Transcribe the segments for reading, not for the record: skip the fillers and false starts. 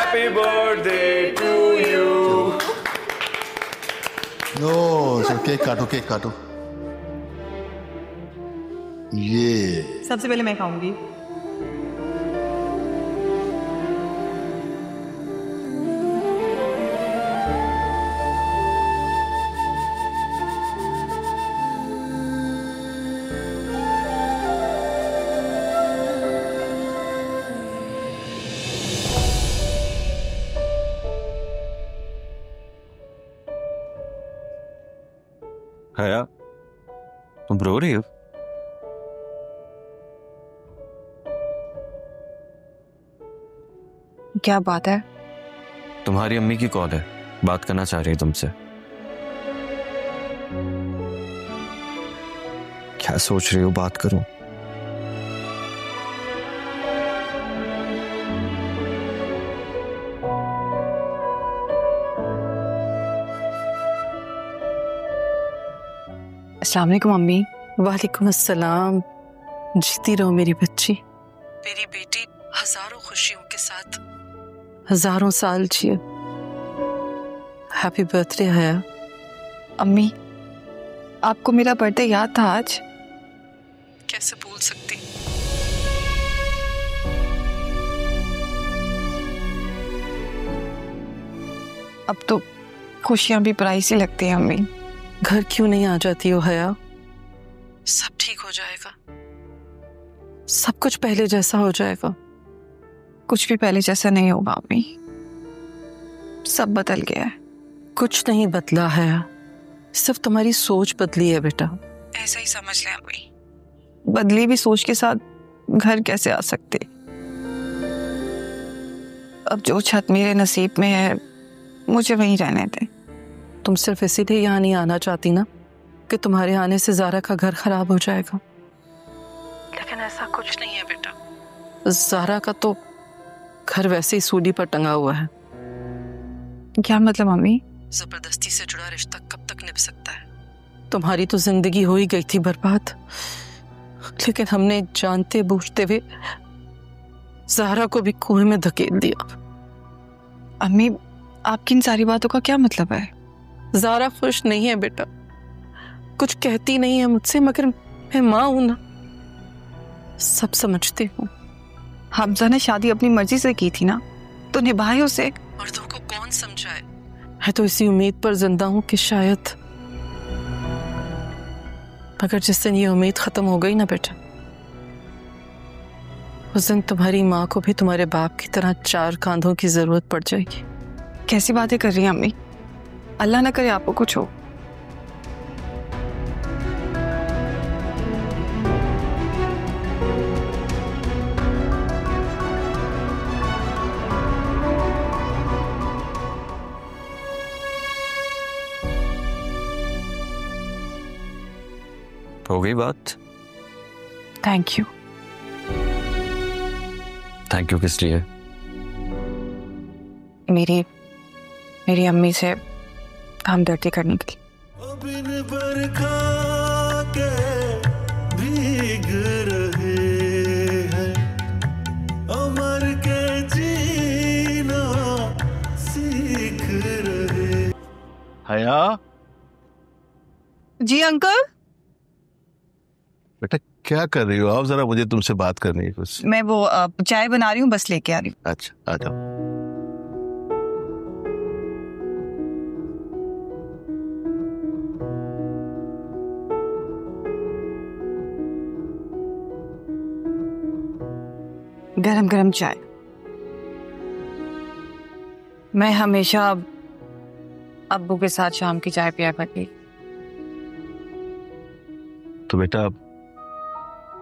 Happy birthday to you. No सब cake काटो। ये सबसे पहले मैं खाऊंगी। हया, तुम रो रही हो? क्या बात है? तुम्हारी अम्मी की कॉल है, बात करना चाह रही है तुमसे। क्या सोच रही हो, बात करो। अस्सलाम वालेकुम अम्मी। वालेकुम अस्सलाम। जीती रहो मेरी बच्ची। मेरी बेटी हजारों खुशियों के साथ हजारों साल जिए। हैप्पी बर्थडे हया। अम्मी, आपको मेरा बर्थडे याद था आज? कैसे भूल सकती। अब तो खुशियां भी पराई सी लगती हैं अम्मी। घर क्यों नहीं आ जाती हो हया? सब ठीक हो जाएगा, सब कुछ पहले जैसा हो जाएगा। कुछ भी पहले जैसा नहीं होगा अम्मी, सब बदल गया है। कुछ नहीं बदला है, सिर्फ तुम्हारी सोच बदली है बेटा। ऐसा ही समझ लें अम्मी। बदली भी सोच के साथ घर कैसे आ सकते? अब जो छत मेरे नसीब में है मुझे वहीं रहने दे। तुम सिर्फ इसीलिए यहाँ नहीं आना चाहती ना कि तुम्हारे आने से ज़ारा का घर खराब हो जाएगा, लेकिन ऐसा कुछ नहीं है बेटा। ज़ारा का तो घर वैसे ही सूली पर टंगा हुआ है। क्या मतलब मम्मी? जबरदस्ती से जुड़ा रिश्ता कब तक निभ सकता है? तुम्हारी तो जिंदगी हो ही गई थी बर्बाद, लेकिन हमने जानते बूझते हुए ज़ारा को भी कुएं में धकेल दिया। अम्मी, आपकी इन सारी बातों का क्या मतलब है? ज़ारा खुश नहीं है बेटा, कुछ कहती नहीं है मुझसे, मगर मैं माँ हूं ना, सब समझती हूँ। हमजा ने शादी अपनी मर्जी से की थी ना, तो निभाए उसे। मर्दों को कौन समझाए? मैं तो इसी उम्मीद पर जिंदा हूँ कि शायद, मगर जिस दिन ये उम्मीद खत्म हो गई ना बेटा, उस दिन तुम्हारी माँ को भी तुम्हारे बाप की तरह 4 कांधों की जरूरत पड़ जाएगी। कैसी बातें कर रही हैं अम्मी? अल्लाह ना करे आपको कुछ हो। हो गई बात? Thank you. थैंक यू किस लिए? मेरी अम्मी से हमदर्दी करने के लिए। भीग रहे हैं, अमर के जीना सीख रहे। हया, जी अंकल। बेटा क्या कर रही हो? आप जरा, मुझे तुमसे बात करनी है कुछ। मैं वो चाय बना रही हूँ, बस लेके आ रही हूँ। अच्छा आ जाओ। गरम गरम चाय। मैं हमेशा अब्बू के साथ शाम की चाय पिया करती। तो बेटा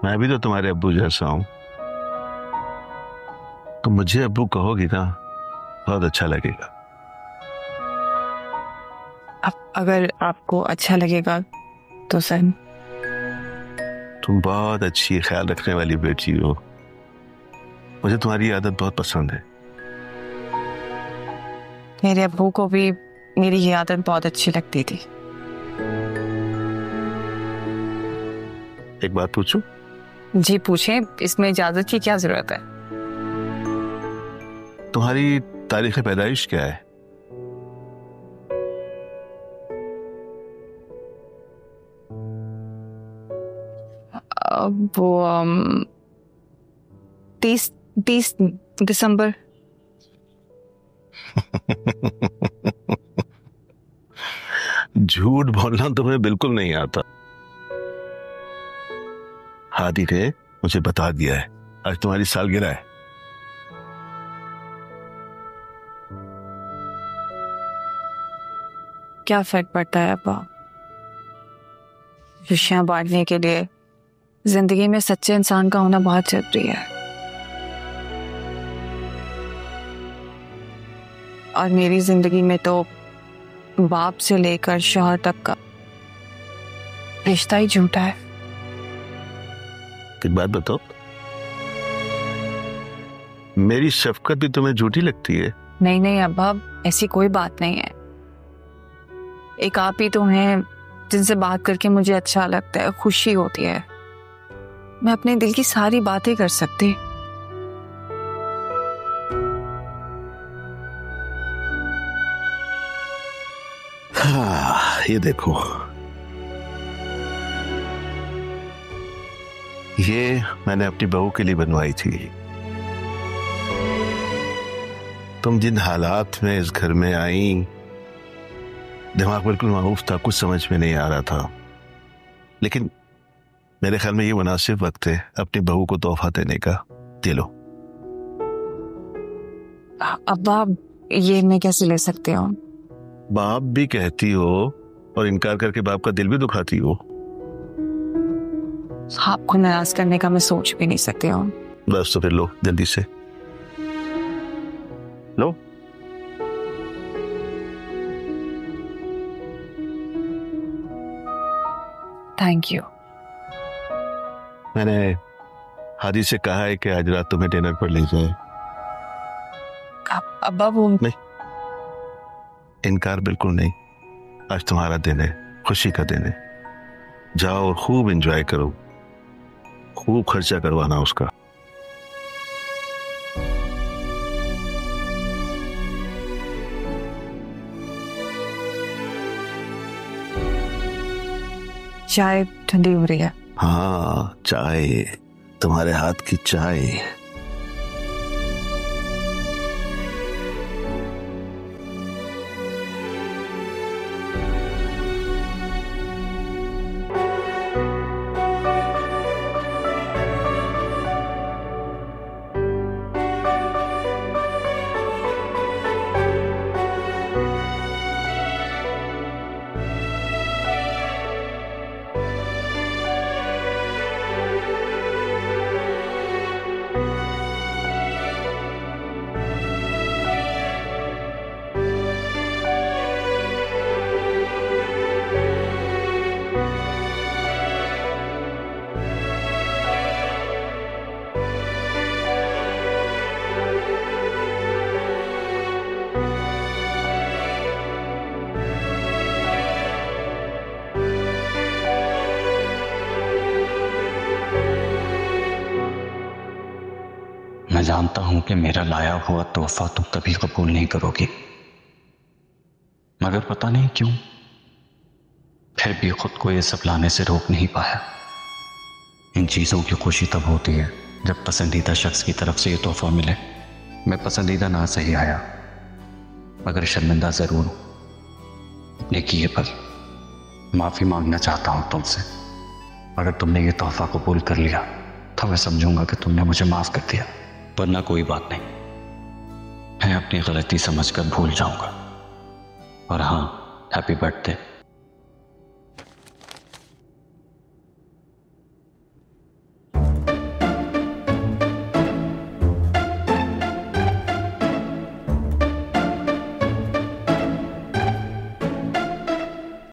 मैं भी तो तुम्हारे अब्बू जैसा हूं, तो मुझे अब्बू कहोगी ना, बहुत अच्छा लगेगा। अब अगर आपको अच्छा लगेगा तो सही। तुम बहुत अच्छी ख्याल रखने वाली बेटी हो, मुझे तुम्हारी आदत बहुत पसंद है। मेरे अब्बू को भी मेरी ये आदत बहुत अच्छी लगती थी। एक बात पूछूं? जी पूछें, इसमें इजाजत की क्या जरूरत है? तुम्हारी तारीख पैदाइश क्या है? वो 30 दिसंबर। झूठ बोलना तुम्हें बिल्कुल नहीं आता। हादी ने मुझे बता दिया है आज तुम्हारी सालगिरह है। क्या फर्क पड़ता है अब्बा? खुशियां बांटने के लिए जिंदगी में सच्चे इंसान का होना बहुत जरूरी है। और मेरी जिंदगी में तो बाप से लेकर शौहर तक का रिश्ता ही झूठा है। एक बात बताओ, मेरी शफकत भी तुम्हें झूठी लगती है? नहीं नहीं अब्बा, ऐसी कोई बात नहीं है। एक आप ही तो हैं जिनसे बात करके मुझे अच्छा लगता है, खुशी होती है। मैं अपने दिल की सारी बातें कर सकती। हाँ, ये देखो, ये मैंने अपनी बहू के लिए बनवाई थी। तुम जिन हालात में इस घर में आई, दिमाग बिल्कुल मारूफ था, कुछ समझ में नहीं आ रहा था। लेकिन मेरे ख्याल में ये मुनासिब वक्त है अपनी बहू को तोहफा देने का। दे लो। अब्बा, ये मैं कैसे ले सकती हूँ? बाप भी कहती हो और इनकार करके बाप का दिल भी दुखाती हो। आपको नाराज करने का मैं सोच भी नहीं सकती हूँ। बस तो फिर लो जल्दी से लो। Thank you. मैंने हादी से कहा है कि आज रात तुम्हें डिनर पर ले जाए। अब्बा वो नहीं, इनकार बिल्कुल नहीं। आज तुम्हारा दिन है, खुशी का दिन है। जाओ और खूब एंजॉय करो, खूब खर्चा करवाना उसका। चाय ठंडी हो रही है। हाँ, चाय, तुम्हारे हाथ की चाय। मैं जानता हूं कि मेरा लाया हुआ तोहफा तुम कभी कबूल नहीं करोगी, मगर पता नहीं क्यों फिर भी खुद को ये सब लाने से रोक नहीं पाया। इन चीजों की खुशी तब होती है जब पसंदीदा शख्स की तरफ से ये तोहफा मिले। मैं पसंदीदा ना सही आया, मगर शर्मिंदा जरूर हूं। अपने किए पर माफी मांगना चाहता हूं तुमसे। अगर तुमने ये तोहफा कबूल कर लिया तो मैं समझूंगा कि तुमने मुझे माफ कर दिया, वरना कोई बात नहीं, मैं अपनी गलती समझकर भूल जाऊंगा। और हाँ, हैप्पी बर्थडे।